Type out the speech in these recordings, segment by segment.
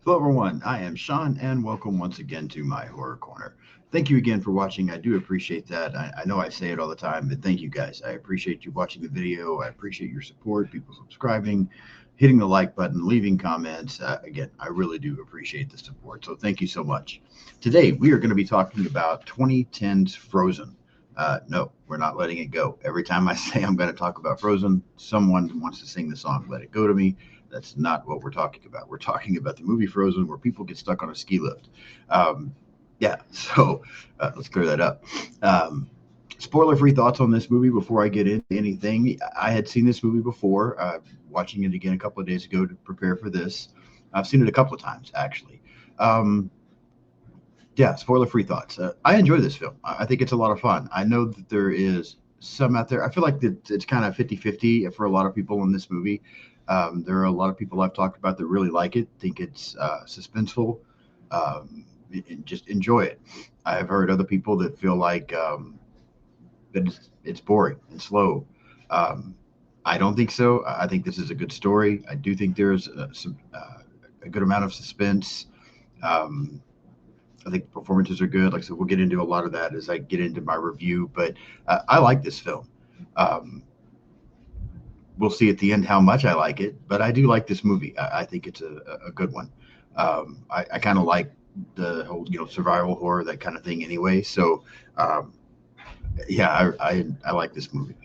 Hello, everyone. I am Sean, and welcome once again to my Horror Corner. Thank you again for watching. I do appreciate that. I know I say it all the time, but thank you guys. I appreciate you watching the video. I appreciate your support, people subscribing, hitting the like button, leaving comments. Again, I really do appreciate the support. So thank you so much. Today, we are going to be talking about 2010's Frozen. No, we're not letting it go. Every time I say I'm going to talk about Frozen, someone wants to sing the song Let It Go to Me. That's not what we're talking about. We're talking about the movie Frozen, where people get stuck on a ski lift. Um, yeah, so let's clear that up. Um, Spoiler-free thoughts on this movie before I get into anything. I had seen this movie before, watching it again a couple of days ago to prepare for this. I've seen it a couple of times actually. Um, yeah, spoiler-free thoughts. I enjoy this film. I think it's a lot of fun. I know that there is some out there. I feel like that it's kind of 50-50 for a lot of people in this movie. There are a lot of people I've talked about that really like it, think it's suspenseful, and just enjoy it. I've heard other people that feel like that it's boring and slow. Um, I don't think so. I think this is a good story. I do think there's a good amount of suspense. Um, I think the performances are good. Like I said, we'll get into a lot of that as I get into my review. But I like this film. Um, we'll see at the end how much I like it, but I do like this movie. I think it's a good one. I kind of like the whole survival horror, that kind of thing anyway. So um, yeah, I like this movie.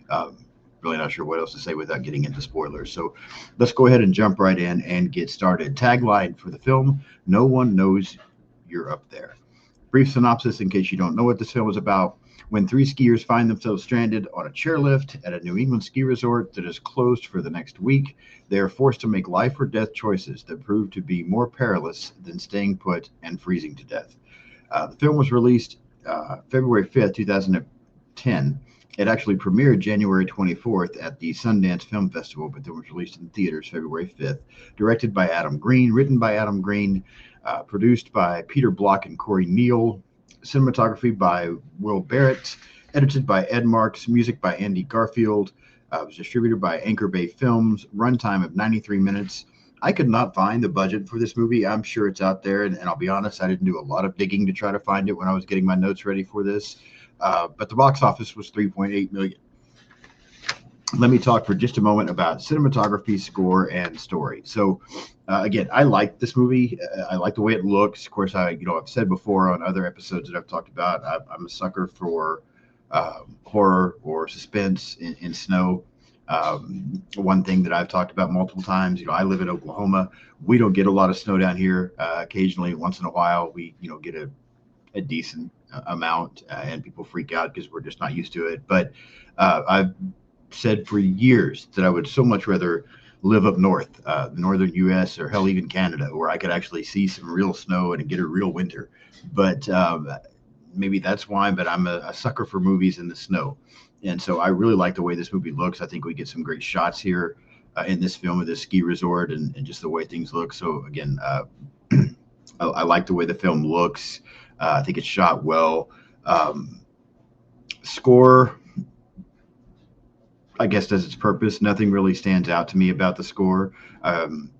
Really not sure what else to say without getting into spoilers. So let's go ahead and jump right in and get started. Tagline for the film: No one knows you're up there. Brief synopsis in case you don't know what this film is about. When three skiers find themselves stranded on a chairlift at a New England ski resort that is closed for the next week, they are forced to make life or death choices that prove to be more perilous than staying put and freezing to death. The film was released February 5th, 2010. It actually premiered January 24th at the Sundance Film Festival, but then was released in theaters February 5th. Directed by Adam Green, written by Adam Green, produced by Peter Block and Corey Neal, cinematography by Will Barrett, edited by Ed Marks, music by Andy Garfield. It was distributed by Anchor Bay Films, runtime of 93 minutes. I could not find the budget for this movie. I'm sure it's out there, and I'll be honest, I didn't do a lot of digging to try to find it when I was getting my notes ready for this. But the box office was 3.8 million. Let me talk for just a moment about cinematography, score, and story. So, again, I like this movie. I like the way it looks. Of course, I've said before on other episodes that I've talked about, I'm a sucker for horror or suspense in snow. One thing that I've talked about multiple times, I live in Oklahoma. We don't get a lot of snow down here. Occasionally, once in a while, we get a decent amount, and people freak out because we're just not used to it. But I've said for years that I would so much rather live up north, the northern U.S. or hell, even Canada, where I could actually see some real snow and get a real winter. But maybe that's why. But I'm a sucker for movies in the snow, and so I really like the way this movie looks. I think we get some great shots here in this film of this ski resort and just the way things look. So again, I like the way the film looks. I think it's shot well. Score, I guess, does its purpose. Nothing really stands out to me about the score. Um,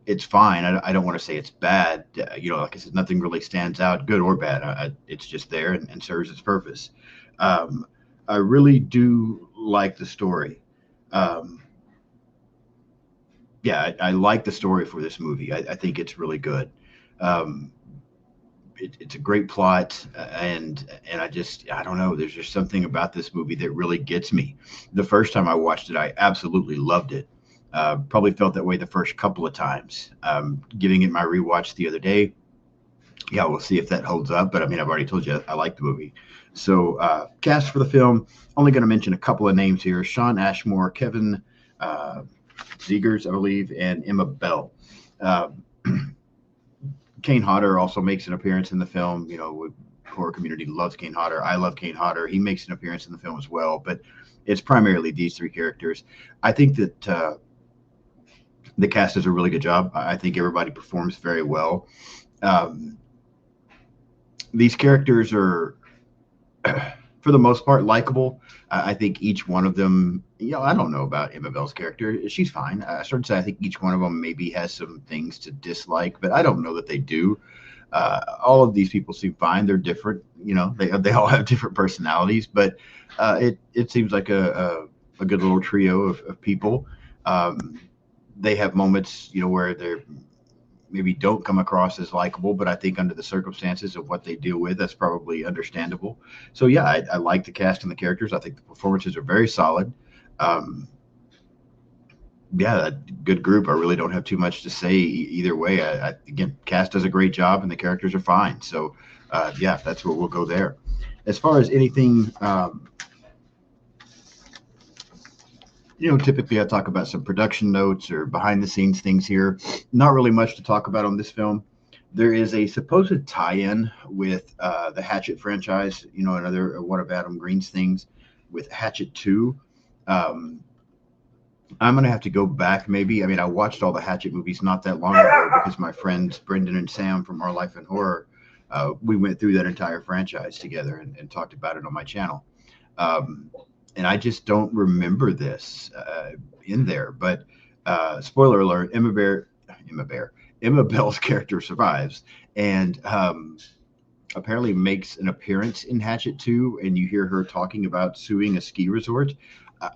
it's fine. I don't want to say it's bad. Like I said, nothing really stands out, good or bad. It's just there and serves its purpose. Um, I really do like the story. Um, yeah, I like the story for this movie. I think it's really good. Um, it's a great plot, and I don't know. There's just something about this movie that really gets me. The first time I watched it, I absolutely loved it. Probably felt that way the first couple of times. Giving it my rewatch the other day. Yeah, we'll see if that holds up. But I mean, I've already told you I like the movie. So cast for the film. Only going to mention a couple of names here: Sean Ashmore, Kevin uh, Zegers, I believe, and Emma Bell. Uh, Kane Hodder also makes an appearance in the film. Horror community loves Kane Hodder. I love Kane Hodder. He makes an appearance in the film as well, but it's primarily these three characters. I think that the cast does a really good job. I think everybody performs very well. Um, these characters are for the most part, likable. I think each one of them, I don't know about Emma Bell's character. She's fine. I started to say I think each one of them maybe has some things to dislike, but I don't know that they do. All of these people seem fine. They're different. They all have different personalities, but it seems like a good little trio of people. Um, they have moments, where they're maybe don't come across as likable, but I think under the circumstances of what they deal with, that's probably understandable. So yeah, I like the cast and the characters. I think the performances are very solid. Um, yeah, a good group. I really don't have too much to say either way. Again, cast does a great job and the characters are fine. So yeah, that's where we'll go there. As far as anything, typically I talk about some production notes or behind the scenes things here. Not really much to talk about on this film. There is a supposed tie-in with the Hatchet franchise, another one of Adam Green's things with Hatchet 2. I'm going to have to go back maybe. I mean, I watched all the Hatchet movies not that long ago because my friends Brendan and Sam from Our Life in Horror, we went through that entire franchise together and talked about it on my channel. And I just don't remember this in there. But spoiler alert: Emma Bell's character survives and apparently makes an appearance in Hatchet 2, and you hear her talking about suing a ski resort.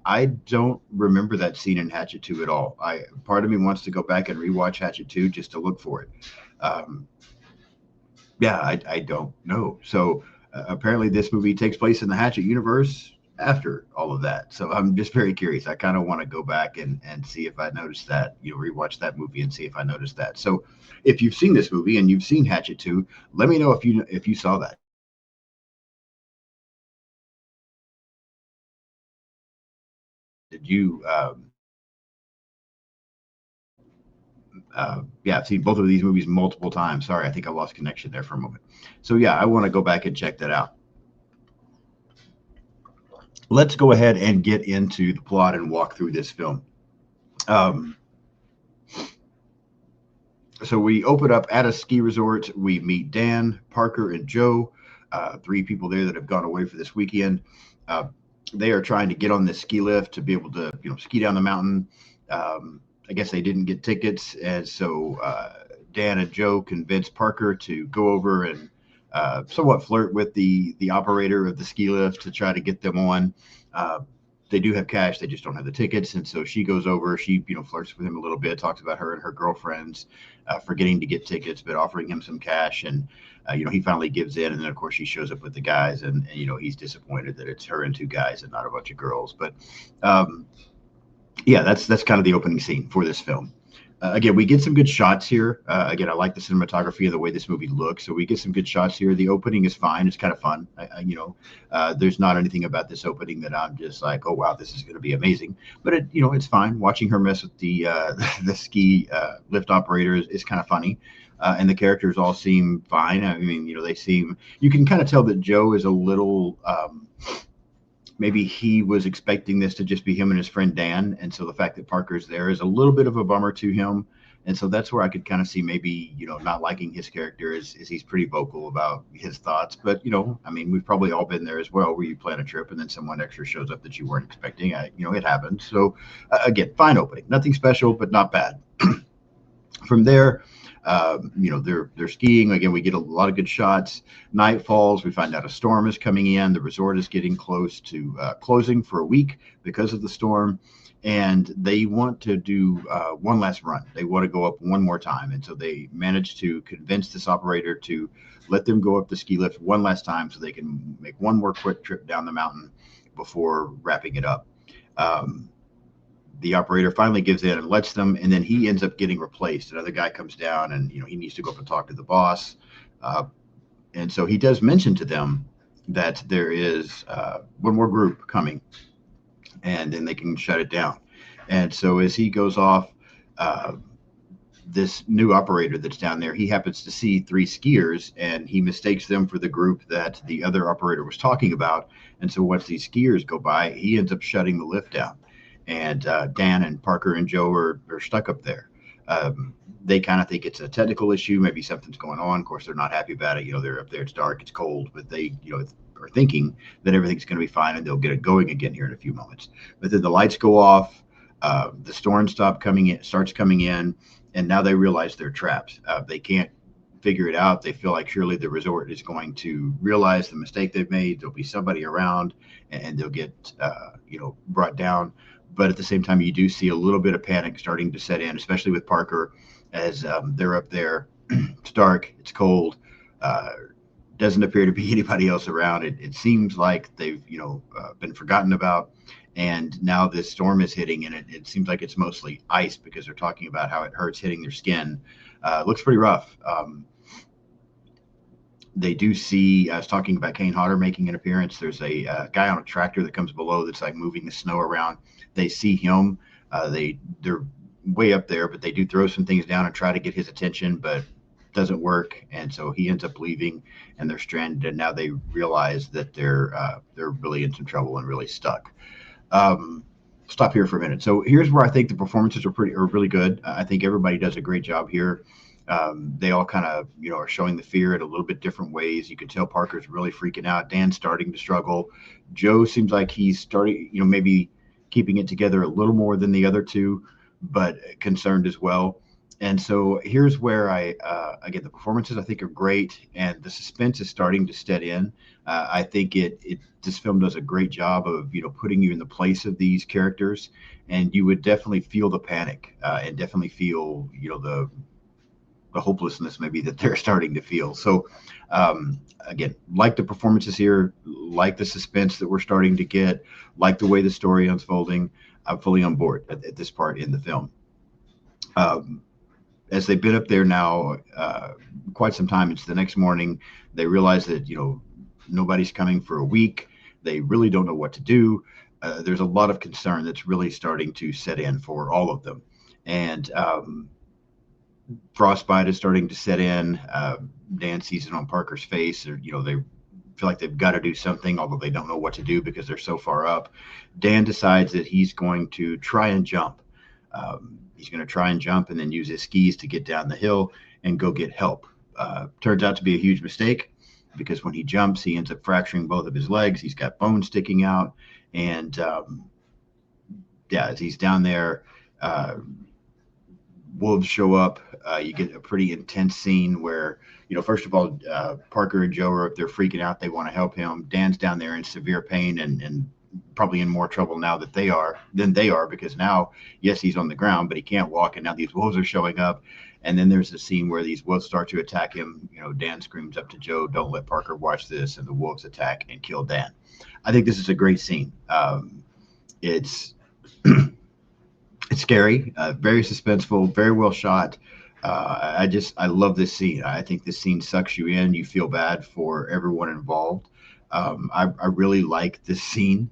I don't remember that scene in Hatchet 2 at all. Part of me wants to go back and rewatch Hatchet 2 just to look for it. Yeah, I don't know. So apparently this movie takes place in the Hatchet universe after all of that. So I'm just very curious. I kind of want to go back and see if I noticed that, rewatch that movie and see if I noticed that. So if you've seen this movie and you've seen Hatchet 2, let me know if you saw that. Did you yeah, I've seen both of these movies multiple times. Sorry, I think I lost connection there for a moment. So yeah, I want to go back and check that out. Let's go ahead and get into the plot and walk through this film. So we open up at a ski resort. We meet Dan, Parker, and Joe, three people there that have gone away for this weekend. They are trying to get on this ski lift to be able to, ski down the mountain. I guess they didn't get tickets, and so Dan and Joe convince Parker to go over and somewhat flirt with the operator of the ski lift to try to get them on. They do have cash, they just don't have the tickets, and so she goes over. She flirts with him a little bit, talks about her and her girlfriends forgetting to get tickets, but offering him some cash, and he finally gives in. And then of course she shows up with the guys, and he's disappointed that it's her and two guys and not a bunch of girls. But yeah, that's kind of the opening scene for this film. Again, we get some good shots here. Again, I like the cinematography and the way this movie looks. So we get some good shots here. The opening is fine. It's kind of fun. There's not anything about this opening that I'm just like, oh wow, this is going to be amazing. But it's fine. Watching her mess with the the ski lift operator is kind of funny. And the characters all seem fine. I mean, they seem. You can kind of tell that Joe is a little. Maybe he was expecting this to just be him and his friend Dan, and so the fact that Parker's there is a little bit of a bummer to him. And so that's where I could kind of see maybe not liking his character is he's pretty vocal about his thoughts. But I mean, we've probably all been there as well, where you plan a trip and then someone extra shows up that you weren't expecting. It happens. So again, fine opening, nothing special, but not bad. From there, they're skiing again. We get a lot of good shots. Night falls. We find out a storm is coming in. The resort is getting close to closing for a week because of the storm, and they want to do one last run. They want to go up one more time, and so they manage to convince this operator to let them go up the ski lift one last time, so they can make one more quick trip down the mountain before wrapping it up. The operator finally gives in and lets them, and then he ends up getting replaced. Another guy comes down, and he needs to go up and talk to the boss, and so he does mention to them that there is one more group coming, and then they can shut it down. And so as he goes off, this new operator that's down there, he happens to see three skiers, and he mistakes them for the group that the other operator was talking about. And so once these skiers go by, he ends up shutting the lift down. And Dan and Parker and Joe are stuck up there. They kind of think it's a technical issue. Maybe something's going on. Of course, they're not happy about it. They're up there. It's dark. It's cold. But they, or thinking that everything's going to be fine and they'll get it going again here in a few moments. But then the lights go off, the storm starts coming in, and now they realize they're trapped. They can't figure it out. They feel like surely the resort is going to realize the mistake they've made. There'll be somebody around, and they'll get brought down. But at the same time, you do see a little bit of panic starting to set in, especially with Parker, as they're up there. It's dark, it's cold. Doesn't appear to be anybody else around. It seems like they've been forgotten about, and now this storm is hitting, and it seems like it's mostly ice because they're talking about how it hurts hitting their skin. It looks pretty rough. They do see, I was talking about Kane Hodder making an appearance. There's a guy on a tractor that comes below that's like moving the snow around. They see him. They're way up there, but they do throw some things down and try to get his attention, but doesn't work. And so he ends up leaving, and they're stranded. And now they realize that they're really in some trouble and really stuck. Stop here for a minute. So here's where I think the performances are really good. I think everybody does a great job here. They all kind of, are showing the fear in a little bit different ways. You can tell Parker's really freaking out. Dan's starting to struggle. Joe seems like he's starting, maybe keeping it together a little more than the other two, but concerned as well. And so here's where again, the performances I think are great, and the suspense is starting to set in. I think this film does a great job of, putting you in the place of these characters, and you would definitely feel the panic and definitely feel, the hopelessness maybe that they're starting to feel. So again, like the performances here, like the suspense that we're starting to get, like the way the story unfolding, I'm fully on board at this part in the film. As they've been up there now quite some time, it's the next morning. They realize that, nobody's coming for a week. They really don't know what to do. There's a lot of concern that's really starting to set in for all of them. And frostbite is starting to set in. Dan sees it on Parker's face. They feel like they've got to do something, although they don't know what to do because they're so far up. Dan decides that he's going to try and jump. He's going to try and jump and then use his skis to get down the hill and go get help. Turns out to be a huge mistake because when he jumps, he ends up fracturing both of his legs. He's got bones sticking out. And as he's down there, wolves show up. You get a pretty intense scene where, first of all, Parker and Joe are up there freaking out. They want to help him. Dan's down there in severe pain and probably in more trouble now than they are because now, yes, he's on the ground, but he can't walk. And now these wolves are showing up. And then there's a scene where these wolves start to attack him. Dan screams up to Joe, "Don't let Parker watch this." And the wolves attack and kill Dan. I think this is a great scene. It's it's scary, very suspenseful, very well shot. I love this scene. I think this scene sucks you in. You feel bad for everyone involved. I really like this scene.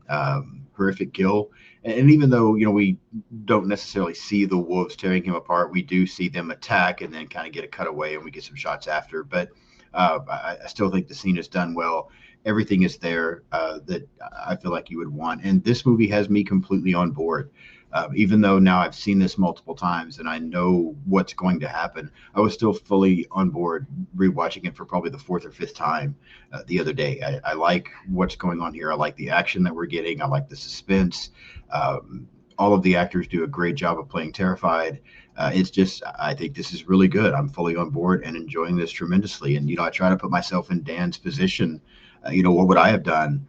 Horrific kill. And even though, we don't necessarily see the wolves tearing him apart, we do see them attack and then kind of get a cutaway and we get some shots after. But I still think the scene is done well. Everything is there that I feel like you would want. And this movie has me completely on board. Even though now I've seen this multiple times and I know what's going to happen, I was still fully on board rewatching it for probably the fourth or fifth time the other day. I like what's going on here. I like the action that we're getting. I like the suspense. All of the actors do a great job of playing terrified. I think this is really good. I'm fully on board and enjoying this tremendously. And, I try to put myself in Dan's position. What would I have done?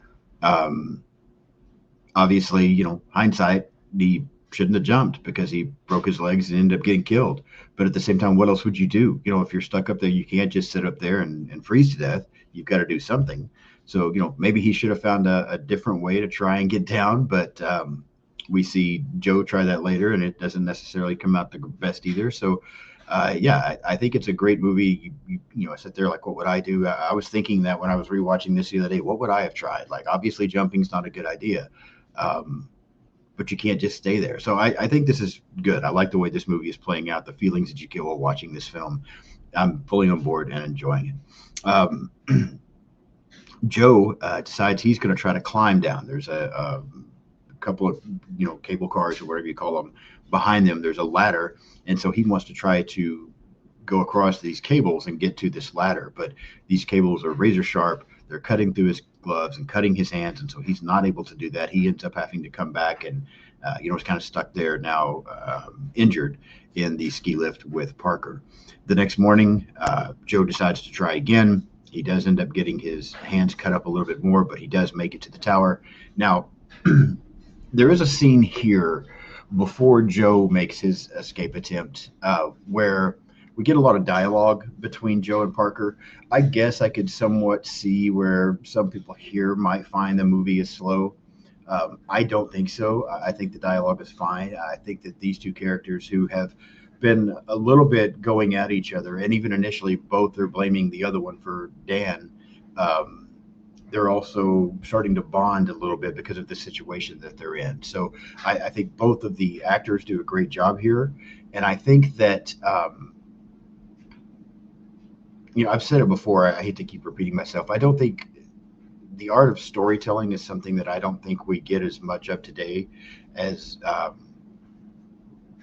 Obviously, hindsight, he shouldn't have jumped because he broke his legs and ended up getting killed. But at the same time, what else would you do? If you're stuck up there, you can't just sit up there and freeze to death. You've got to do something. So, maybe he should have found a different way to try and get down. But we see Joe try that later, and it doesn't necessarily come out the best either. So, I think it's a great movie. I sit there like, what would I do? I was thinking that when I was rewatching this the other day, what would I have tried? Like, obviously, jumping's not a good idea. But you can't just stay there. So I think this is good. I like the way this movie is playing out, the feelings that you get while watching this film. I'm fully on board and enjoying it. Joe decides he's going to try to climb down. There's a couple of, cable cars or whatever you call them. Behind them, there's a ladder. And so he wants to try to go across these cables and get to this ladder. But these cables are razor sharp. They're cutting through gloves and cutting his hands, and so he's not able to do that. He ends up having to come back and is kind of stuck there now, injured in the ski lift with Parker. The next morning, Joe decides to try again. He does end up getting his hands cut up a little bit more, but he does make it to the tower. Now, there is a scene here before Joe makes his escape attempt where we get a lot of dialogue between Joe and Parker. I guess I could somewhat see where some people here might find the movie is slow. I don't think so. I think the dialogue is fine. I think that these two characters who have been a little bit going at each other, and even initially both are blaming the other one for Dan. They're also starting to bond a little bit because of the situation that they're in. So I think both of the actors do a great job here, and I think that I've said it before. I hate to keep repeating myself. I don't think the art of storytelling is something that I don't think we get as much of today as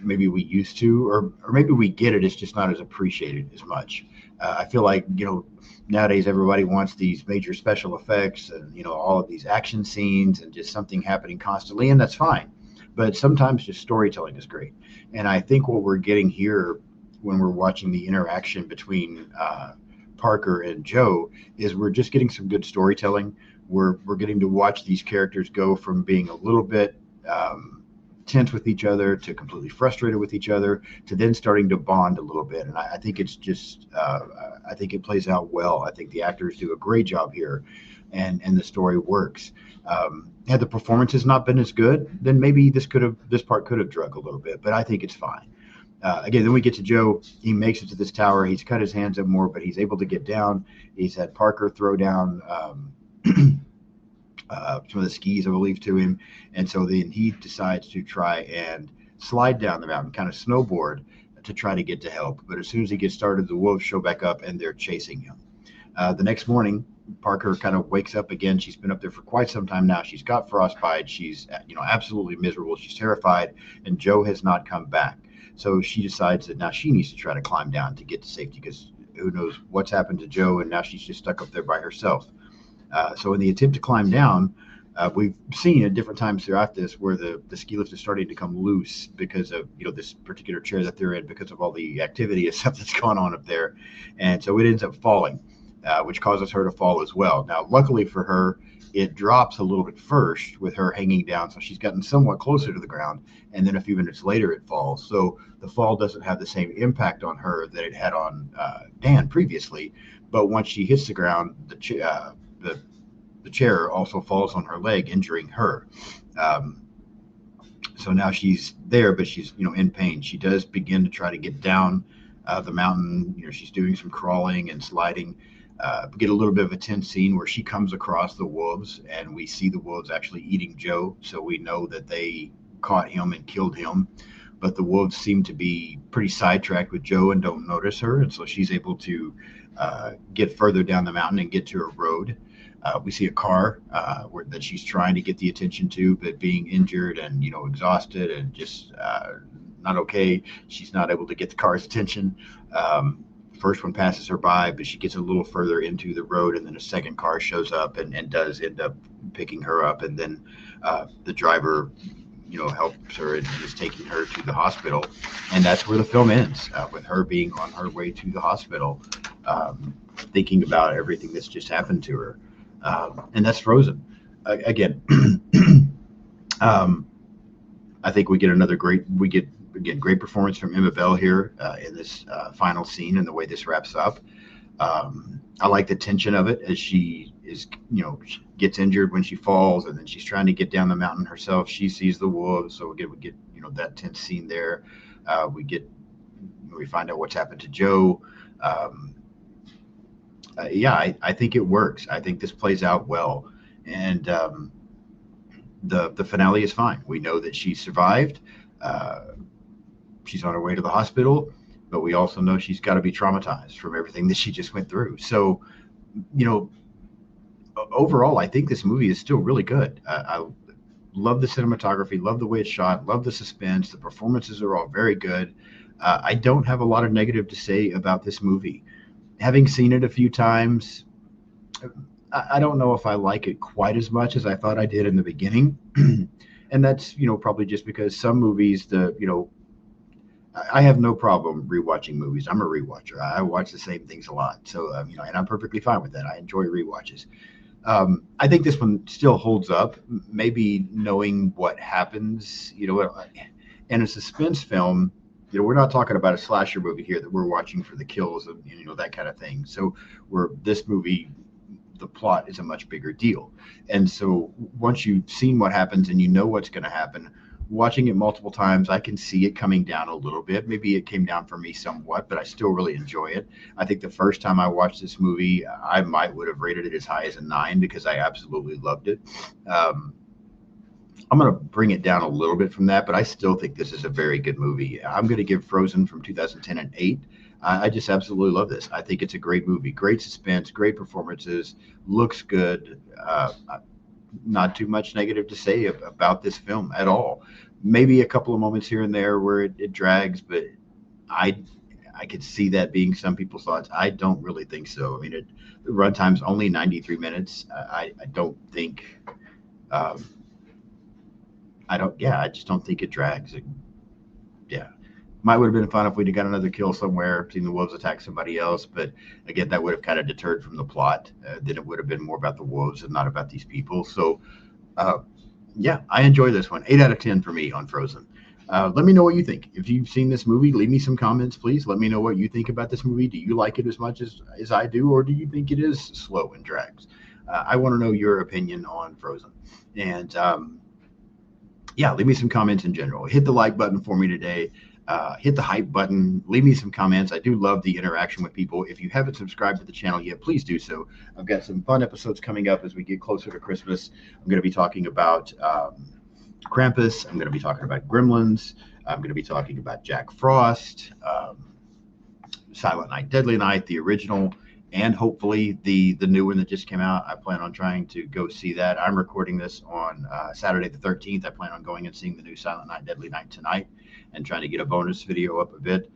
maybe we used to, or maybe we get it. It's just not as appreciated as much. I feel like, nowadays everybody wants these major special effects and, all of these action scenes and just something happening constantly. And that's fine. But sometimes just storytelling is great. And I think what we're getting here when we're watching the interaction between Parker and Joe is we're just getting some good storytelling. We're getting to watch these characters go from being a little bit tense with each other to completely frustrated with each other to then starting to bond a little bit. And I think it's just I think it plays out well. I think the actors do a great job here, and the story works. Had the performances not been as good, then maybe this part could have drug a little bit, but I think it's fine. Again, then we get to Joe. He makes it to this tower. He's cut his hands up more, but he's able to get down. He's had Parker throw down some of the skis, I believe, to him. And so then he decides to try and slide down the mountain, kind of snowboard, to try to get to help. But as soon as he gets started, the wolves show back up and they're chasing him. The next morning, Parker kind of wakes up again. She's been up there for quite some time now. She's got frostbite. She's absolutely miserable. She's terrified, and Joe has not come back. So she decides that now she needs to try to climb down to get to safety, because who knows what's happened to Joe, and now she's just stuck up there by herself. So in the attempt to climb down, we've seen at different times throughout this where the ski lift is starting to come loose because of this particular chair that they're in, because of all the activity and stuff that's gone on up there, and so it ends up falling, which causes her to fall as well. Now, luckily for her, it drops a little bit first with her hanging down, so she's gotten somewhat closer to the ground, and then a few minutes later it falls. So the fall doesn't have the same impact on her that it had on Dan previously, but once she hits the ground, the chair also falls on her leg, injuring her. So now she's there, but she's in pain. She does begin to try to get down the mountain. She's doing some crawling and sliding. Get a little bit of a tense scene where she comes across the wolves, and we see the wolves actually eating Joe. So we know that they caught him and killed him. But the wolves seem to be pretty sidetracked with Joe and don't notice her. And so she's able to get further down the mountain and get to a road. We see a car that she's trying to get the attention to, but being injured and exhausted and just not okay. She's not able to get the car's attention. First one passes her by, but she gets a little further into the road, and then a second car shows up and does end up picking her up. And then the driver helps her and is taking her to the hospital. And that's where the film ends, with her being on her way to the hospital, thinking about everything that's just happened to her. And that's Frozen. Again, I think we get great performance from Emma Bell here in this final scene and the way this wraps up. I like the tension of it as she is, she gets injured when she falls, and then she's trying to get down the mountain herself. She sees the wolves, so we get that tense scene there. We find out what's happened to Joe. I think it works. I think this plays out well, and the finale is fine. We know that she survived. She's on her way to the hospital, but we also know she's got to be traumatized from everything that she just went through. So, overall, I think this movie is still really good. I love the cinematography, love the way it's shot, love the suspense. The performances are all very good. I don't have a lot of negative to say about this movie. Having seen it a few times, I don't know if I like it quite as much as I thought I did in the beginning. And that's, probably just because some movies, I have no problem rewatching movies. I'm a rewatcher. I watch the same things a lot. So, and I'm perfectly fine with that. I enjoy rewatches. I think this one still holds up. Maybe knowing what happens, in a suspense film, we're not talking about a slasher movie here that we're watching for the kills and, that kind of thing. So, where this movie, the plot is a much bigger deal. And so once you've seen what happens and you know what's going to happen, watching it multiple times, I can see it coming down a little bit. Maybe it came down for me somewhat, but I still really enjoy it. I think the first time I watched this movie, I might would have rated it as high as a 9 because I absolutely loved it. I'm going to bring it down a little bit from that, but I still think this is a very good movie. I'm going to give Frozen from 2010 an 8. I just absolutely love this. I think it's a great movie, great suspense, great performances, looks good. Not too much negative to say about this film at all. Maybe a couple of moments here and there where it drags, but I could see that being some people's thoughts. I don't really think so. I mean, the runtime's only 93 minutes. I don't think. I just don't think it drags. Yeah. Might would have been fun if we'd have got another kill somewhere, seen the wolves attack somebody else. But again, that would have kind of deterred from the plot. Then it would have been more about the wolves and not about these people. So, I enjoy this one. 8 out of 10 for me on Frozen. Let me know what you think. If you've seen this movie, leave me some comments, please. Let me know what you think about this movie. Do you like it as much as I do, or do you think it is slow and drags? I want to know your opinion on Frozen. And leave me some comments in general. Hit the like button for me today. Hit the hype button. Leave me some comments. I do love the interaction with people. If you haven't subscribed to the channel yet, please do so. I've got some fun episodes coming up as we get closer to Christmas. I'm going to be talking about Krampus. I'm going to be talking about Gremlins. I'm going to be talking about Jack Frost, Silent Night, Deadly Night, the original, and hopefully the new one that just came out. I plan on trying to go see that. I'm recording this on Saturday the 13th. I plan on going and seeing the new Silent Night, Deadly Night tonight and trying to get a bonus video up a bit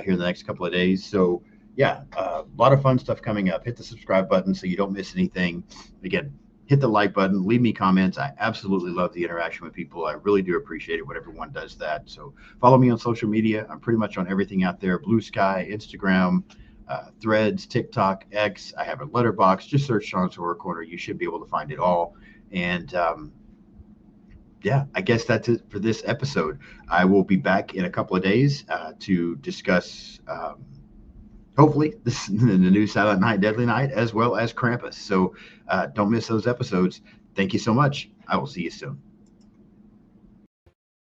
here in the next couple of days. So, a lot of fun stuff coming up. Hit the subscribe button so you don't miss anything. Again, hit the like button. Leave me comments. I absolutely love the interaction with people. I really do appreciate it when everyone does that. So follow me on social media. I'm pretty much on everything out there. Blue Sky, Instagram, Threads, TikTok, X. I have a Letterboxd. Just search Sean's Horror Corner. You should be able to find it all. And I guess that's it for this episode. I will be back in a couple of days to discuss, hopefully, the new Silent Night, Deadly Night, as well as Krampus. So don't miss those episodes. Thank you so much. I will see you soon.